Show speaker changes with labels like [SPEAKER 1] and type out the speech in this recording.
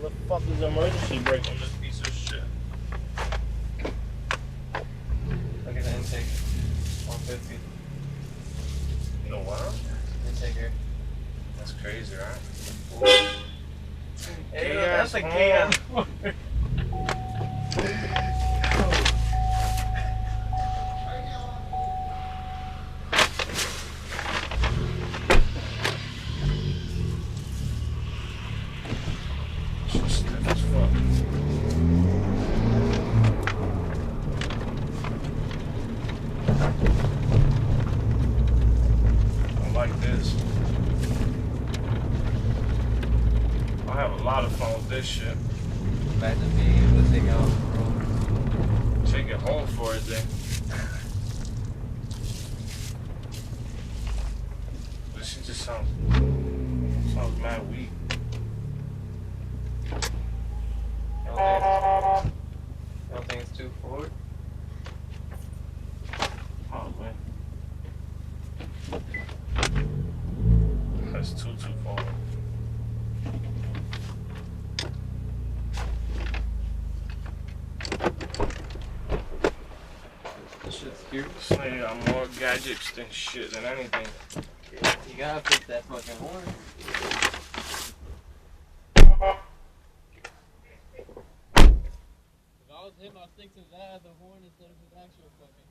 [SPEAKER 1] the fuck is the emergency brake on this piece of shit?
[SPEAKER 2] Look at the intake. 150.
[SPEAKER 1] No what?
[SPEAKER 2] Intake here.
[SPEAKER 1] That's crazy, right?
[SPEAKER 2] Hey, that's a can.
[SPEAKER 1] Stiff as fuck. I like this. I have a lot of fun with this shit.
[SPEAKER 2] Imagine being able to take it off the road.
[SPEAKER 1] Take it home for a day. This shit just sounds mad weak.
[SPEAKER 2] You don't think it's too forward?
[SPEAKER 1] Probably. That's too forward.
[SPEAKER 2] This shit's cute.
[SPEAKER 1] This nigga got more gadgets than shit than anything.
[SPEAKER 2] You gotta fix that fucking horn. If I was him, I'd stick to that, the horn, instead of his actual fucking